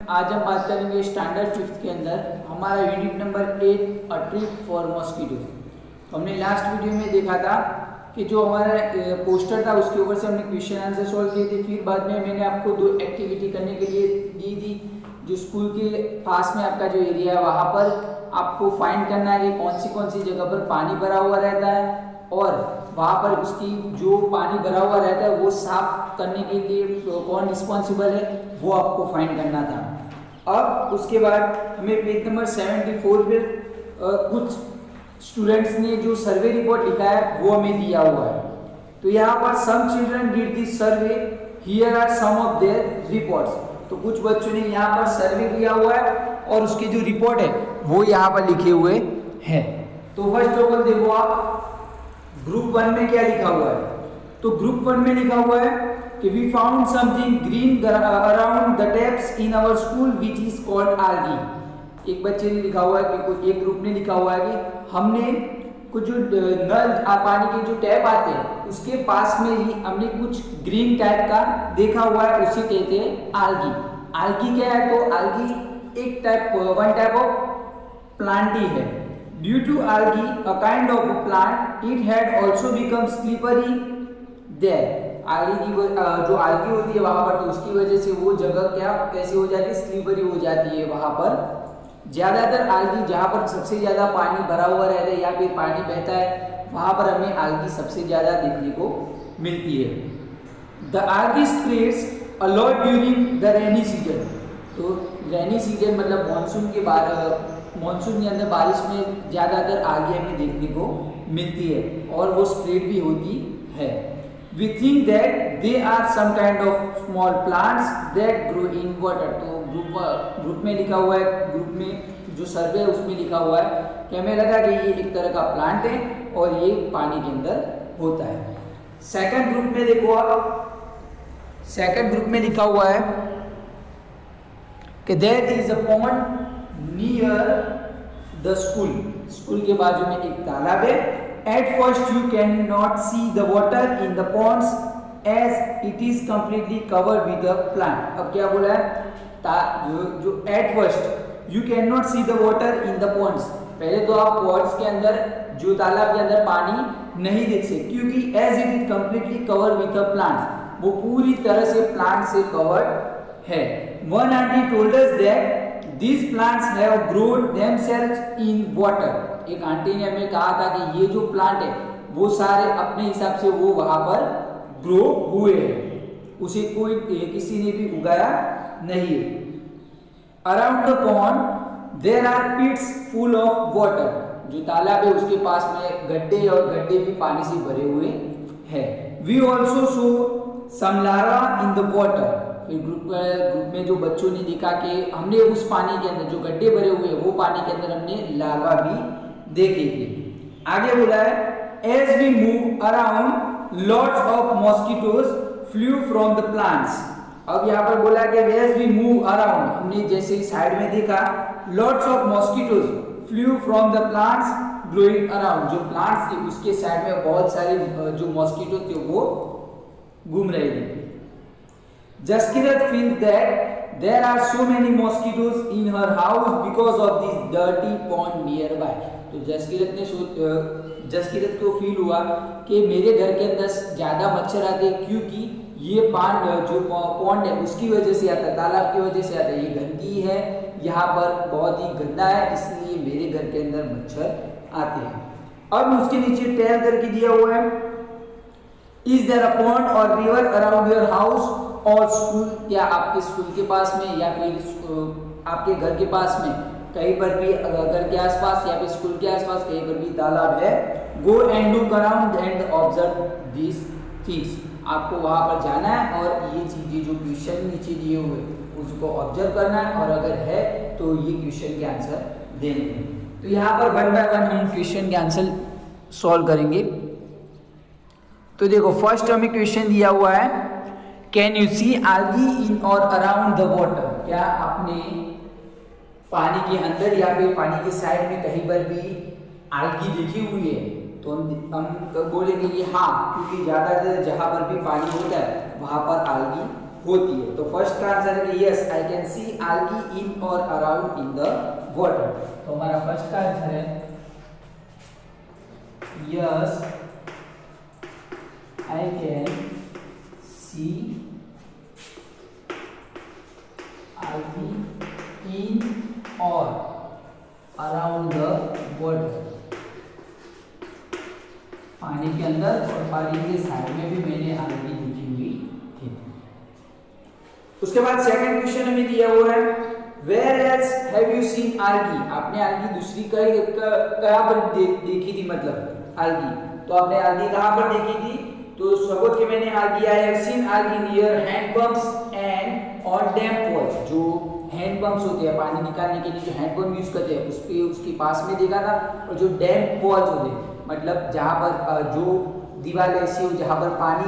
आज हम बात करेंगे स्टैंडर्ड 5th के अंदर हमारा unit number 8 a trip for mosquitoes. तो हमने लास्ट वीडियो में देखा था कि जो हमारा पोस्टर था उसके ऊपर से हमने क्वेश्चन आंसर सॉल्व किए थे। फिर बाद में मैंने आपको 2 एक्टिविटी करने के लिए दी थी। जो स्कूल के पास में आपका जो एरिया है वहाँ पर आपको फाइंड करना है कि कौन सी जगह पर पानी भरा हुआ रहता है और वहाँ पर उसकी जो पानी भरा हुआ रहता है वो साफ करने के लिए कौन रिस्पॉन्सिबल है वो आपको फाइंड करना था। अब उसके बाद हमें पेज नंबर 74 पे कुछ स्टूडेंट्स ने जो सर्वे रिपोर्ट लिखा है वो हमें दिया हुआ है। तो यहाँ पर some children did this survey, here are some of their reports. तो कुछ बच्चों ने यहाँ पर सर्वे किया हुआ है और उसके जो रिपोर्ट है वो यहाँ पर लिखे हुए हैं। तो फर्स्ट ऑफ ऑल देखो आप ग्रुप 1 में क्या लिखा हुआ है। तो ग्रुप 1 में लिखा हुआ है कि we found something green around the taps in our school which is called algae. एक बच्चे ने लिखा हुआ है कि एक ग्रुप ने लिखा हुआ है कि हमने कुछ जो नल पानी के जो टैप आते हैं उसके पास में ही हमने कुछ ग्रीन टाइप का देखा हुआ है, उसे कहते हैं आल्गी। आल्गी क्या है? तो आल्गी एक वन टाइप ऑफ प्लांट ही है। Due to algae, a kind of a plant, it had also become slippery there. algae की जो algae होती है वहाँ पर, तो उसकी वजह से वो जगह कैसे हो जाती है, स्लीपरी हो जाती है। वहाँ पर ज़्यादातर algae जहाँ पर सबसे ज़्यादा पानी भरा हुआ रहता है या फिर पानी बहता है वहाँ पर हमें algae सबसे ज़्यादा देखने को मिलती है। The algae spreads a lot during the rainy season. तो रेनी सीजन मतलब मानसून के बाद, मानसून के अंदर बारिश में ज़्यादातर algae हमें देखने को मिलती है और वो स्प्रेड भी होती है। We think that they are some kind of small plants that grow in water. तो ग्रुप में लिखा हुआ है, ग्रुप में जो सर्वे है उसमें लिखा हुआ है कि हमें लगा कि ये एक तरह का प्लांट है और ये पानी के अंदर होता है। सेकंड ग्रुप में देखो आप, सेकंड ग्रुप में लिखा हुआ है कि there is a pond near the school. School के बाजू में एक तालाब है। At first you cannot see the water in the ponds as it is completely covered with the plant. अब क्या बोला है? जो at first you cannot see the water in the ponds. पहले तो आप ponds के अंदर, जो तालाब के अंदर पानी नहीं देख सकते क्योंकि as it is completely covered with the plants, वो पूरी तरह से प्लांट से कवर्ड है। One auntie told us that these plants have grown themselves in water. एक आंटी ने हमें कहा था कि ये जो प्लांट है वो सारे अपने हिसाब से वो वहां पर ग्रो हुए हैं, उसे कोई किसी ने भी उगाया नहीं है। Around the pond there are pits full of water. जो तालाब है उसके पास में गड्ढे और गड्ढे भी पानी से भरे हुए हैं। We also saw some larva in the water. फिर ग्रुप में जो बच्चों ने देखा कि हमने उस पानी के अंदर जो गड्ढे भरे हुए हैं वो पानी के अंदर हमने लार्वा भी देखे थे। आगे बोला है as we move around lots of mosquitoes flew from the plants. अब यहाँ पर बोला कि as we move around, हमने जैसे साइड में देखा lots of mosquitoes flew from the plants growing around. जो प्लांट्स थे उसके साइड में बहुत सारे जो मॉस्किटो थे वो घूम रहे थे। Jaskirat feels that there are so many mosquitoes in her house because of this dirty pond nearby. तो जसकिरत को फील हुआ कि मेरे घर के अंदर ज़्यादा मच्छर आते हैं क्योंकि ये जो पॉन्ड है उसकी वजह से आता है, तालाब की वजह से आता है। ये गंदगी है, यहाँ पर बहुत ही गंदा है, इसलिए मेरे घर के अंदर मच्छर आते हैं। अब उसके नीचे टेल करके दिया हुआ है इज देयर अ पॉन्ड और रिवर अराउंड योर हाउस और स्कूल। क्या आपके स्कूल के पास में या फिर आपके घर के पास में कहीं पर भी, घर के आसपास या फिर स्कूल के आसपास कहीं पर भी तालाब है? Go and look around and observe this things. आपको वहां पर जाना है और ये चीजें जो क्वेश्चन नीचे दिए हुए उसको ऑब्जर्व करना है और अगर है तो ये क्वेश्चन के आंसर देने हैं। तो यहाँ पर 1 बाय 1 हम क्वेश्चन के आंसर सॉल्व करेंगे। तो देखो फर्स्ट हमें क्वेश्चन दिया हुआ है can you see algae in or around the water? क्या आपने पानी के अंदर या फिर पानी के साइड में कहीं पर भी algae देखी हुई है? तो हम बोलेंगे कि हाँ, क्योंकि ज़्यादातर जहाँ पर भी पानी होता है वहाँ पर algae होती है। तो फर्स्ट का आंसर है कि yes I can see algae इन और अराउंड इन द वाटर। तो हमारा फर्स्ट का आंसर है yes I can see algae इन और अराउंड द वाटर। पानी के अंदर और पानी के साइड में भी मैंने algae देखी हुई थी। उसके बाद सेकंड क्वेश्चन हमें दिया हुआ है where else have you seen algae। आपने algae दूसरी कहाँ पर देखी थी, मतलब algae, तो आपने algae कहाँ पर देखी थी? तो सपोज कि मैंने algae I have seen algae near handpumps and on dam walls. जो हैंडपंप्स होते हैं पानी निकालने के लिए, जो हैंडपंप यूज करते हैं उसके पास में देखा था, और जो डैम वॉल्स होते हैं मतलब जहाँ पर जो दीवार ऐसी हो जहाँ पर पानी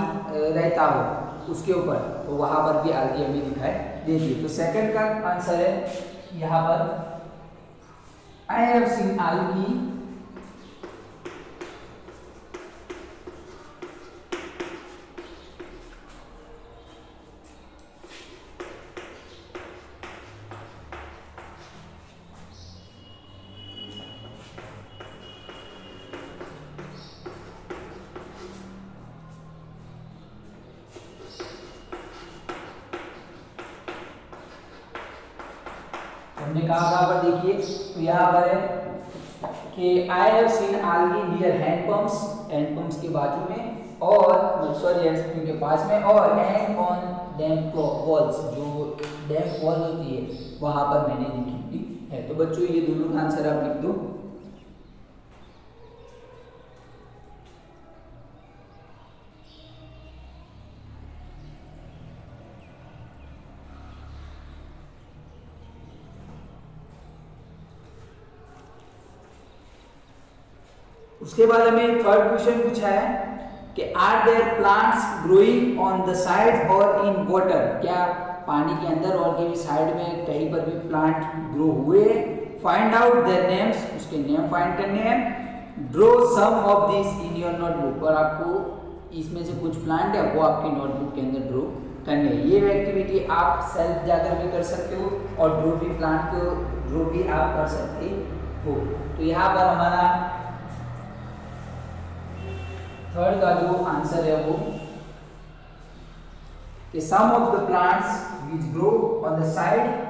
रहता हो उसके ऊपर, तो वहाँ पर भी algae हमें दिखाई देती है। तो सेकंड का आंसर है यहाँ पर आई हैव सीन algae हमने कहा पर देखिए, तो यहाँ पर है कि I have seen algae near handpumps, handpumps के बाजू में और सॉरी हैंडपंप के पास में, और एंड ऑन डैम वॉल्स, जो डैम वॉल होती है वहां पर मैंने देखी है। तो बच्चों ये दोनों का आंसर आप लिख दो। उसके बाद हमें थर्ड क्वेश्चन पूछा है कि are there plants growing on the side और इन वाटर। क्या पानी के अंदर और के भी साइड में कहीं पर भी प्लांट ग्रो हुए? फाइंड आउट देयर नेम्स, उसके नेम फाइंड करने हैं। Draw some of this in your notebook, और आपको इसमें से कुछ प्लांट है वो आपकी नोटबुक के अंदर ड्रॉ करने हैं। ये एक्टिविटी आप सेल्फ जाकर भी कर सकते हो और ड्रॉ भी प्लांट को ड्रॉ भी आप कर सकते हो। तो यहाँ पर हमारा थर्ड का जो आंसर है वो कि some of the plants which grow on the side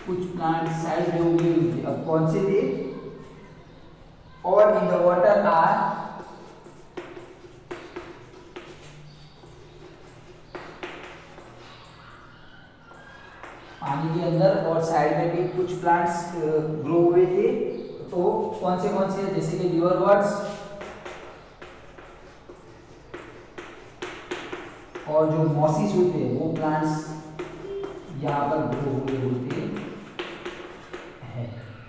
कुछ प्लांट साइड में उगे हुए थे। अब कौन से थे? और इन द वाटर आर पानी के अंदर और साइड में भी कुछ प्लांट्स ग्रो हुए थे। तो कौन से जैसे कि लिवरवर्ट्स और जो मॉसिस होते हैं वो प्लांट्स यहाँ पर ग्रो हुए होते हैं।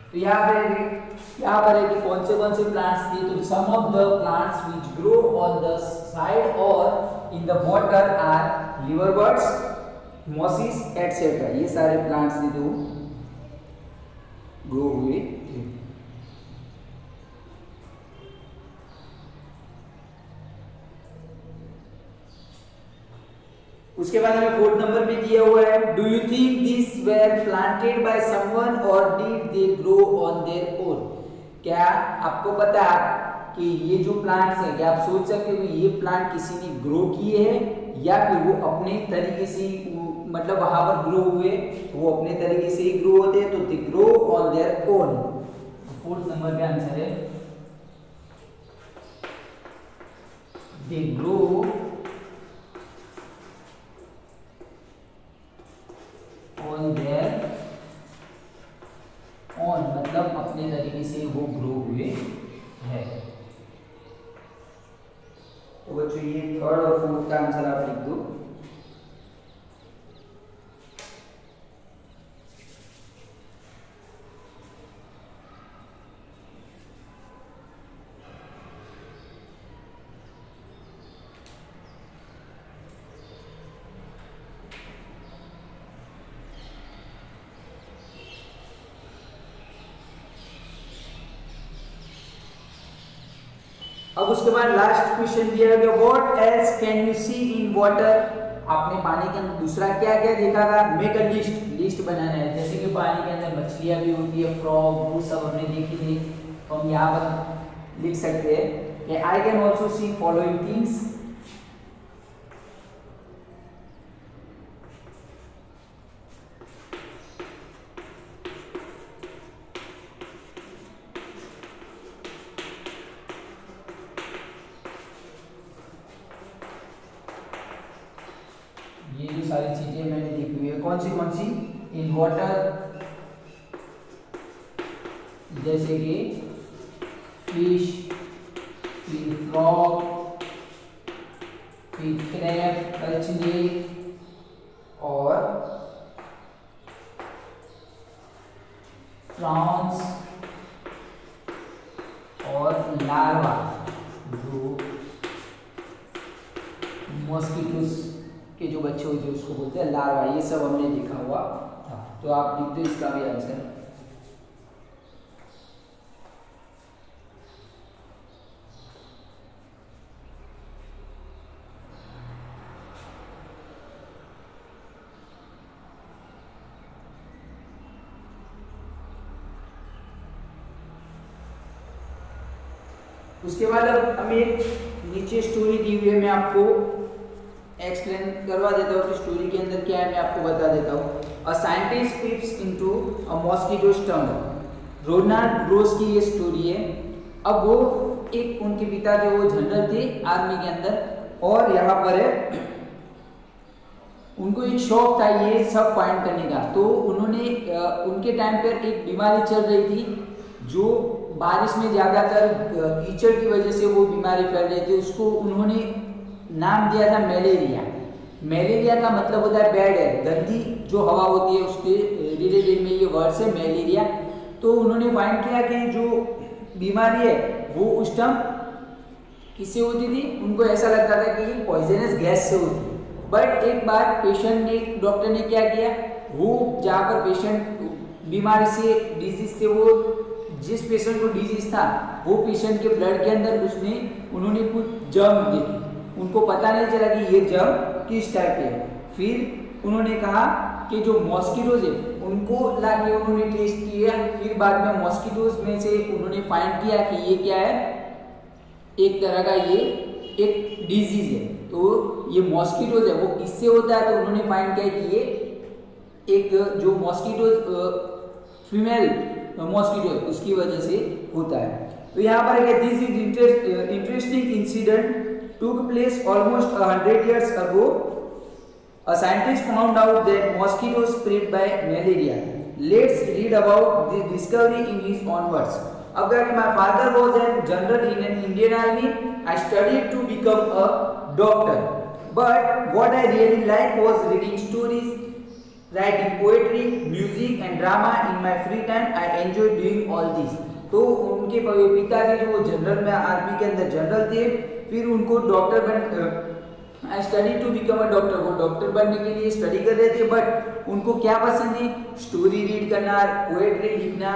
तो यहाँ पर है कि कौन से प्लांट्स थे? तो some of the plants which grow on the side और in the water are liverworts, mosses et cetera. ये सारे प्लांट्स थे जो ग्रो हुए थे। उसके बाद हमें फोर्थ नंबर पे दिया हुआ है do you think this were planted by someone और did they grow on their own. क्या आपको पता है कि ये जो प्लांट्स हैं, क्या आप सोच सकते हो कि ये प्लांट किसी ने ग्रो किए हैं या फिर वो अपने तरीके से मतलब वहां पर ग्रो हुए, तो वो अपने तरीके से ही ग्रो होते हैं, तो दे grow on their own. Fourth number का आंसर है दे ग्रो ऑन देयर ऑन, मतलब अपने तरीके से वो ग्रो हुए है। तो बच्चों ये थर्ड और फोर्थ का आंसर आप लिख दो। अब उसके बाद लास्ट क्वेश्चन दिया गया, what else can you see in water. आपने पानी के अंदर दूसरा क्या क्या देखा था, मेक अ लिस्ट बनाना है। जैसे कि पानी के अंदर मछलियां भी होती है, फ्रॉग, वो सब हमने देखी थी। तो हम यहाँ पर लिख सकते हैं कि I can also see following things. ये जो सारी चीजें मैंने देखी हुई है, कौन सी इन वाटर, जैसे कि फिश, फिर फ्रॉग, फिर क्रैब, कचने, और प्रॉन्स, और लार्वा जो मॉस्किटोस के जो बच्चे होते हैं उसको बोलते हैं लार्वा। ये सब हमने देखा हुआ था। तो आप लिख दो इसका भी आंसर। उसके बाद अब हमें एक नीचे स्टोरी दी हुई है, मैं आपको एक्सप्लेन करवा देता हूँ कि स्टोरी के अंदर क्या है, मैं आपको बता देता हूँ। A scientist peeps into a mosquito stung. Ronald Ross की ये स्टोरी है। अब वो एक उनके पिता थे, वो जनरल थे आर्मी के अंदर, और यहाँ पर है उनको एक शौक था ये सब फाइंड करने का। तो उन्होंने उनके टाइम पर एक बीमारी चल रही थी, जो बारिश में ज़्यादातर कीचड़ की वजह से वो बीमारी फैल रही थी। उसको उन्होंने नाम दिया था मलेरिया। मलेरिया का मतलब होता है बैड एयर, गंदी जो हवा होती है उसके रिलेटेड में ये वर्ड्स है मलेरिया। तो उन्होंने फाइंड किया कि जो बीमारी है वो उस टाइम किससे होती थी, उनको ऐसा लगता था कि ये पॉइजनस गैस से होती है। बट एक बार पेशेंट ने, डॉक्टर ने क्या किया, वो जहाँ पर पेशेंट बीमारी से, डिजीज से, वो जिस पेशेंट को डिजीज था वो पेशेंट के ब्लड के अंदर उन्होंने कुछ जर्म देखे। उनको पता नहीं चला कि ये जर्म किस टाइप के है। फिर उन्होंने कहा कि जो मॉस्किटोज है उनको लाके उन्होंने टेस्ट किया। फिर बाद में मॉस्किटोज में से उन्होंने फाइंड किया कि ये क्या है, एक तरह का ये एक डिजीज है। तो ये मॉस्किटोज है वो किससे होता है, तो उन्होंने फाइंड किया कि ये एक जो मॉस्किटोज फीमेल मॉस्किटो उसकी वजह से होता है। तो यहाँ पर this is interesting incident took place almost 100 years ago. A scientist found out that mosquitoes spread by malaria. Let's read about the discovery in his own words. Again, my father was a general in an Indian army. I studied to become a doctor. But what I really liked was reading stories, writing poetry, music and drama in my free time. I enjoyed doing all this. तो उनके पिताजी जो वो general में army के अंदर general थे, फिर उनको doctor I study to become a doctor, वो डॉक्टर बनने के लिए स्टडी कर रहे थे। बट उनको क्या पसंद है, स्टोरी रीड करना, पोएट्री लिखना,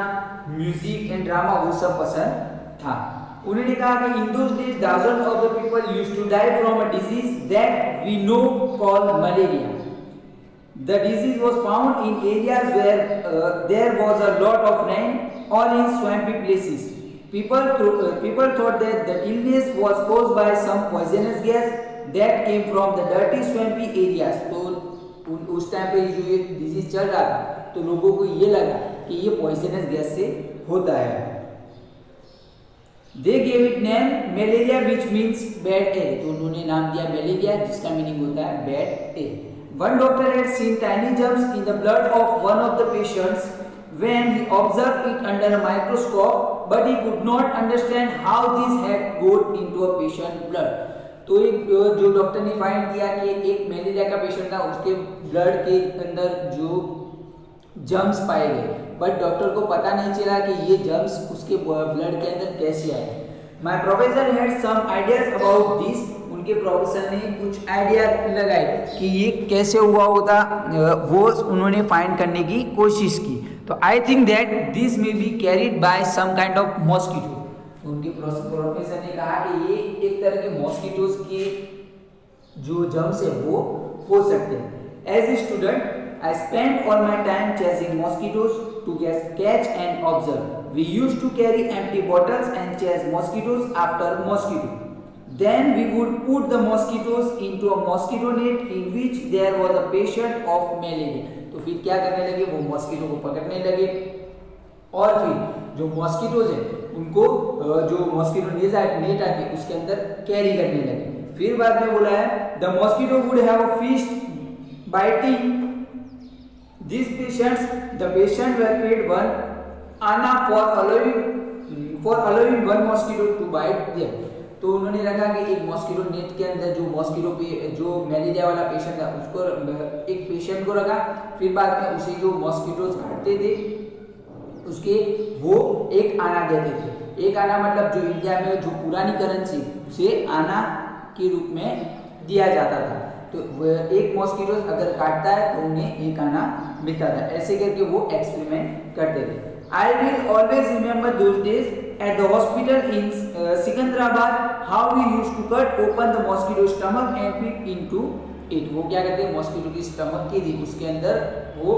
म्यूजिक एंड ड्रामा, वो सब पसंद था। उन्होंने कहा कि in those days thousands of the people used to die from a disease that we know called malaria. The disease was found in areas where there was a lot of rain or in swampy places. People thought that the illness was caused by some poisonous gas that came from the dirty swampy areas. तो उस time पे जो ये disease चल रहा था तो लोगों को ये लगा कि ये पॉइजनस गैस से होता है। They gave it name malaria which means bad air. तो उन्होंने नाम दिया मलेरिया जिसका मीनिंग होता है bad air. One doctor had seen tiny germs in the blood of one of the patients when he observed it under a microscope, but he could not understand how this had got into a patient's blood. तो एक जो doctor ने find किया कि एक malaria का patient था, उसके ब्लड के अंदर जो जर्म्स पाए गए, बट डॉक्टर को पता नहीं चला कि ये जर्म्स उसके ब्लड के अंदर कैसे आए। My professor had some ideas about this. उनके प्रोफेसर ने कुछ आइडिया लगाए कि ये कैसे हुआ होता, वो उन्होंने फाइंड करने की कोशिश की। तो I think that this may be carried by some kind of mosquito. तो उनके प्रोफेसर ने कहा कि ये एक तरह के मॉस्किटोज के जो जर्म्स है वो हो सकते हैं। As a student I spent all my time chasing mosquitoes to catch and observe. We used to carry empty bottles and chase mosquitoes after mosquito. Then we would put the mosquitoes into a mosquito net in which there was a patient of malaria. तो फिर क्या करने लगे, वो mosquito को पकड़ने लगे और फिर जो मॉस्किटोज है उनको जो मॉस्किटो नेट आती है उसके अंदर कैरी करने लगे। फिर बाद में बोला है the mosquito would have a feast biting these patients, the patient were paid 1 anna for allowing one mosquito to bite them. तो उन्होंने रखा कि एक मॉस्किटो नेट के अंदर जो मॉस्किटो पे जो मलेरिया वाला पेशेंट था उसको एक पेशेंट को रखा, फिर बाद में उसे जो मॉस्किटोज काटते थे उसके वो 1 आना देते थे। 1 आना मतलब जो इंडिया में जो पुरानी करेंसी उसे आना के रूप में दिया जाता था। तो एक मॉस्किटो अगर काटता है तो उन्हें 1 आना मिलता था। ऐसे करके वो एक्सपेरिमेंट करते थे। I will always remember those days at the hospital in Secunderabad how we used to cut open the mosquito stomach and fit into it. वो क्या करते हैं, मॉस्किटो की स्टमक के थी उसके अंदर वो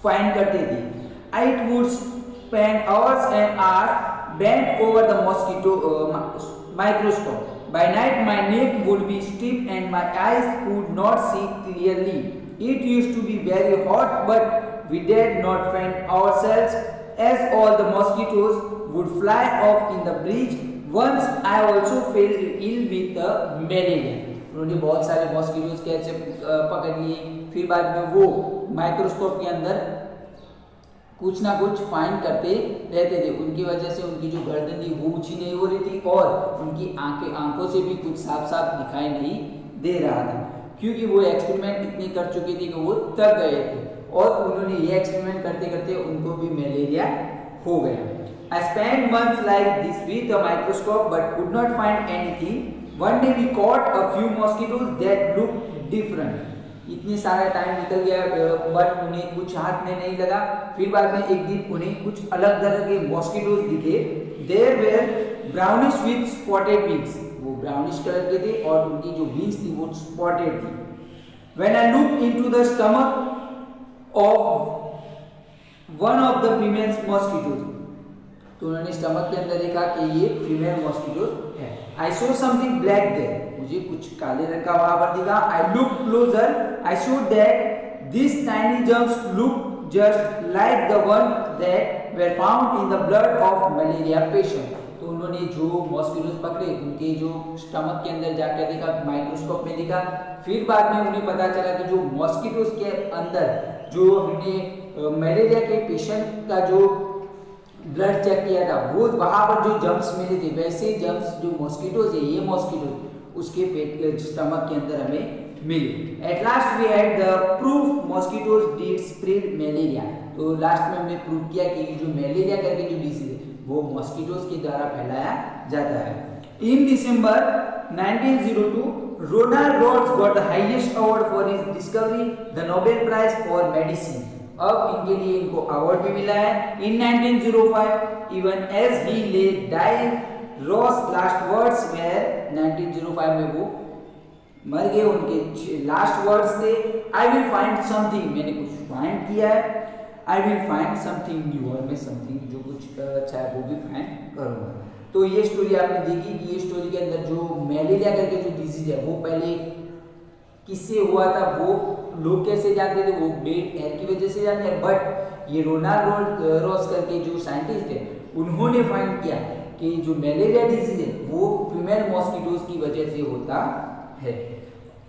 फाइंड करते थे। I would spend hours and hours bent over the mosquito microscope. By night my neck would be stiff and my eyes could not see clearly. It used to be very hot, but we did not find ourselves as all the mosquitoes would fly off in the breeze. Once I also fell ill with the malaria. उन्होंने बहुत सारे mosquitoes कैसे पकड़ लिए, फिर बाद में वो माइक्रोस्कोप के अंदर कुछ ना कुछ फाइंड करते रहते थे। उनकी वजह से उनकी जो गर्दन थी वो ऊंची नहीं हो रही थी और उनकी आंखों से भी कुछ साफ साफ दिखाई नहीं दे रहा था, क्योंकि वो एक्सपेरिमेंट इतने कर चुके थे कि वो थक गए थे और उन्होंने ये एक्सपेरिमेंट करते करते उनको भी मलेरिया हो गया। I spent months like this with a microscope but could not find anything. One day we caught a few mosquitoes that looked different. इतनी सारा टाइम निकल गया बट उन्हें कुछ हाथ में नहीं लगा। फिर बाद में एक दिन उन्हें कुछ अलग तरह के मॉस्किटोज दिखे। There were brownish with spotted wings, वो ब्राउनिश कलर के थे और उनकी जो विंग्स थी वो स्पॉटेड थी। When I look into the stomach of one of the female mosquitoes, तो उन्होंने स्टमक के अंदर देखा कि ये फीमेल मॉस्किटोज है। I saw something black there, मुझे कुछ काले रंग का वहां पर दिखा। I look closer, I saw that this tiny germs look just like the one that were found in the blood of malaria patient. तो उन्होंने जो मॉस्किटोज पकड़े उनके जो स्टमक के अंदर जाकर देखा, माइक्रोस्कोप में देखा। फिर बाद में उन्हें पता चला कि जो मॉस्किटोज के अंदर जो हमने मलेरिया के पेशेंट का जो ब्लड चेक किया था वो वहां पर जो जर्म्स मिले थे वैसे जर्म्स जो मॉस्किटोज है ये मॉस्किटोज उसके पेट के स्टमक के अंदर हमें मिले। At last we had the proof mosquitoes did spread malaria. तो लास्ट में हमने प्रूव किया कि जो मलेरिया करके जो डिसीज है वो मॉस्किटोज के द्वारा फैलाया जाता है। In December 1902 Ronald Ross got the highest award for his discovery, the Nobel prize for medicine. अब इनके लिए इनको अवार्ड भी मिला है। इन 1905 even as he lay dying Ross last words were, 1905 में वो मर गए, उनके लास्ट वर्ड्स थे आई विल फाइंड समथिंग, मैंने कुछ फाइंड किया है, I will find something new, और मैं समथिंग जो कुछ अच्छा है वो भी फाइंड करूंगा। तो ये स्टोरी आपने देखी कि ये स्टोरी के अंदर जो मलेरिया करके जो डिजीज है वो पहले किससे हुआ था, वो लोग कैसे जानते थे, वो बेड एयर की वजह से जानते हैं। बट ये रोनाल्ड रॉस करके जो साइंटिस्ट थे उन्होंने फाइंड किया कि जो मलेरिया डिजीज है वो फीमेल मॉस्किटोज की वजह से होता है।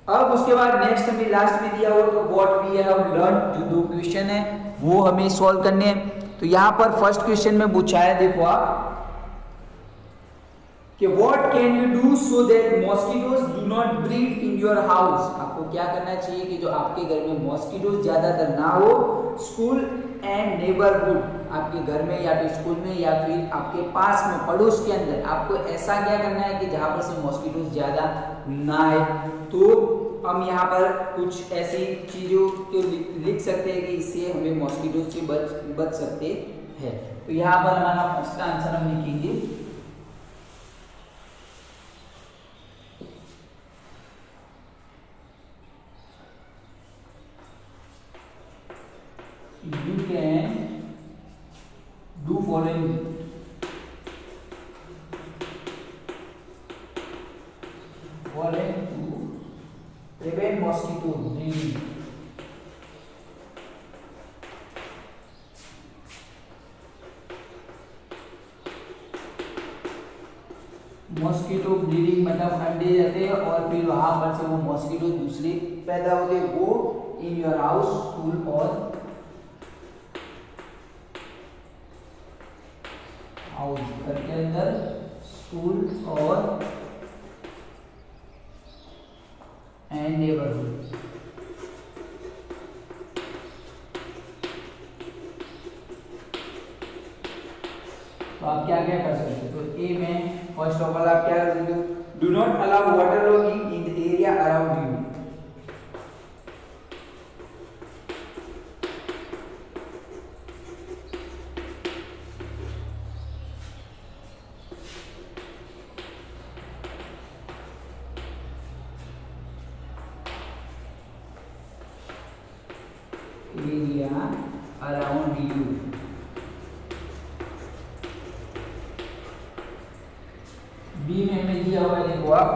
अब उसके बाद नेक्स्ट हमें लास्ट में दिया हुआ तो व्हाट वी हैव लर्न, जो 2 क्वेश्चन है वो हमें सॉल्व करने हैं। तो यहाँ पर फर्स्ट क्वेश्चन में पूछा है, देखो आप कि what can you do so that mosquitoes do not breed in your house. आपको क्या करना चाहिए कि जो आपके घर में मॉस्किटोज ज्यादातर ना हो। स्कूल एंड नेबरहुड, आपके घर में या फिर स्कूल में या फिर आपके पास में पड़ोस के अंदर आपको ऐसा क्या करना है कि जहां पर से मॉस्किटोज ज्यादा ना आए। तो हम यहाँ पर कुछ ऐसी चीजों को लिख सकते हैं कि इससे हमें मॉस्किटोज से बच सकते है। तो यहाँ पर हमारा फर्स्ट आंसर हम लिखेंगे you can do following to prevent mosquito breeding. Mosquito breeding मतलब अंडे जाते हैं और फिर वहां पर से वो मॉस्किटो दूसरे पैदा होते हैं, वो इन योर हाउस, स्कूल और हाउस, घर के अंदर, स्कूल और एंड नेबरहुड। तो आप क्या क्या कर सकते हो? तो ए में फर्स्ट ऑफ ऑल आप क्या कर सकते हो? Do not allow water logging in the area around you. Area around you. B में हमें दिया हुआ है, देखो आप,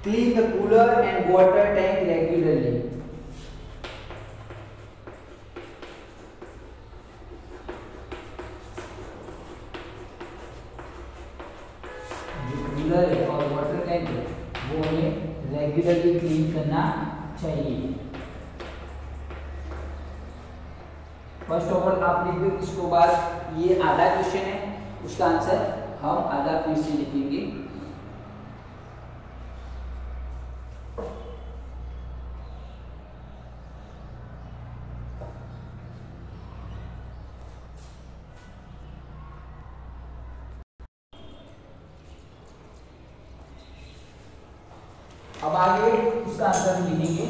clean the cooler and water tank regularly. जो कूलर है और वाटर टैंक है वो हमें रेगुलरली क्लीन करना चाहिए। फर्स्ट ऑफ ऑल आप लिख दो, इसको बाद ये आधा क्वेश्चन है, उसका आंसर हम आधा फिर से लिखेंगे। अब आगे उसका आंसर लिखेंगे।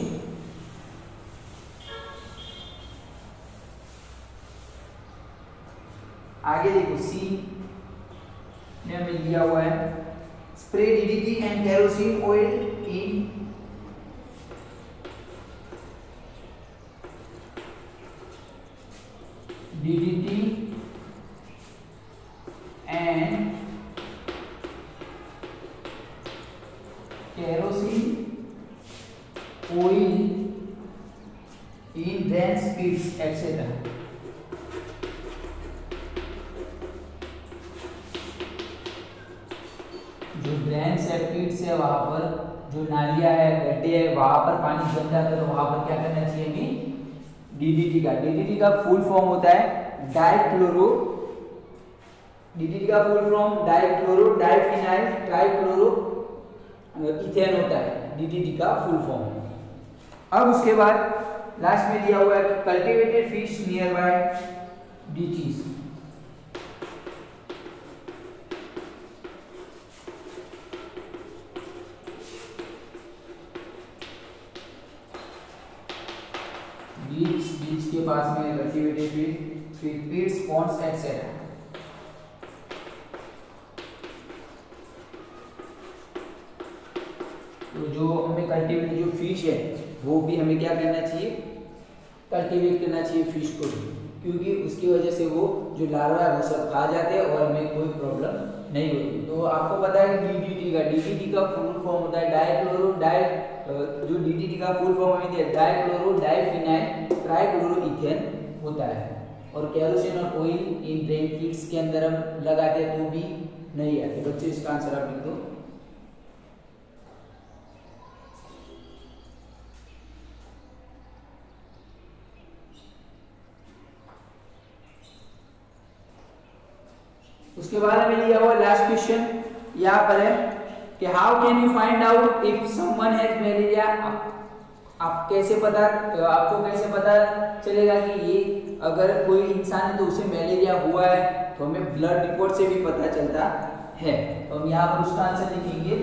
आगे देखो, सी में हमें दिया हुआ है, spray DDT and kerosene oil in DDT and kerosene oil in drain pits et cetera. जो ड्रेन से पिट्स है, वहां पर जो नालियां है, गड्ढे है, वहां पर पानी जम जाता है, तो वहां पर क्या करना चाहिए हमें? डीडीटी का। डीडीटी का फुल फॉर्म होता है डाइक्लोरो, डीडीटी का full form dichloro diphenyl trichloro ethane होता है, डीडीटी का फुल फॉर्म। अब उसके बाद लास्ट में दिया हुआ है cultivated fish nearby beaches. Beach के पास में cultivated fish, pits, ponds et cetera. तो जो हमें कल्टीवेट जो फिश है वो भी हमें क्या करना चाहिए? कल्टीवेट करना चाहिए फिश को भी, क्योंकि उसकी वजह से वो जो लार्वा है वो सब खा जाते हैं और हमें कोई प्रॉब्लम नहीं होती। तो आपको पता है डीडीटी का फुल फॉर्म होता है डाइक्लोरो जो डीडीटी का फुल फॉर्म हमें डाइक्लोरो डाइफिनाइल ट्राइक्लोरो इथेन होता है। और केरोसिन और ऑयल इन ड्रेन पिट्स के अंदर हम लगाते हैं तो भी नहीं आते। बच्चे इसका आंसर आप लिख दो। उसके बाद हमें दिया हुआ लास्ट क्वेश्चन यहाँ पर है कि how can you find out if someone has malaria. आप कैसे पता, आपको कैसे पता चलेगा कि ये अगर कोई इंसान है तो उसे मलेरिया हुआ है? तो हमें ब्लड रिपोर्ट से भी पता चलता है। तो हम यहाँ पर उसका आंसर लिखेंगे।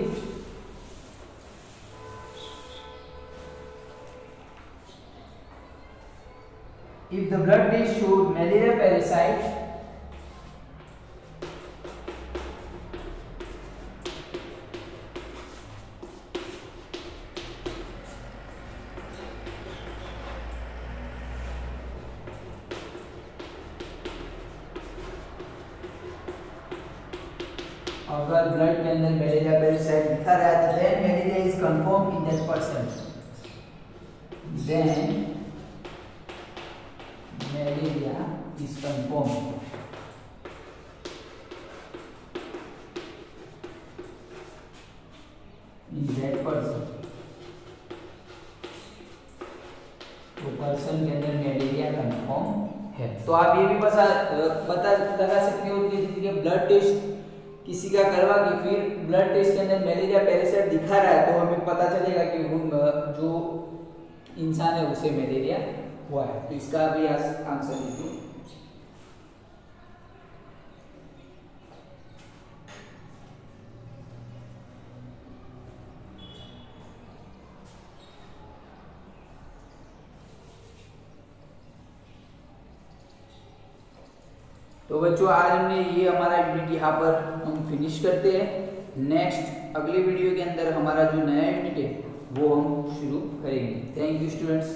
If the blood test showed malaria parasite अगर ब्लड के अंदर मलेरिया पैरासाइट दिखा रहा है तो then malaria is confirm in that person, then malaria is confirm in that person, तो पर्सन के अंदर मलेरिया कंफर्म है। तो आप ये भी पता लगा सकते हो कि ब्लड टेस्ट किसी का करवा के फिर ब्लड टेस्ट के अंदर मलेरिया पैरासाइट दिखा रहा है तो हमें पता चलेगा कि जो इंसान है उसे मलेरिया हुआ है। तो इसका भी आंसर लिखिए। तो बच्चों आज हमने ये हमारा यूनिट यहाँ पर हम फिनिश करते हैं। नेक्स्ट अगले वीडियो के अंदर हमारा जो नया यूनिट है वो हम शुरू करेंगे। Thank you students.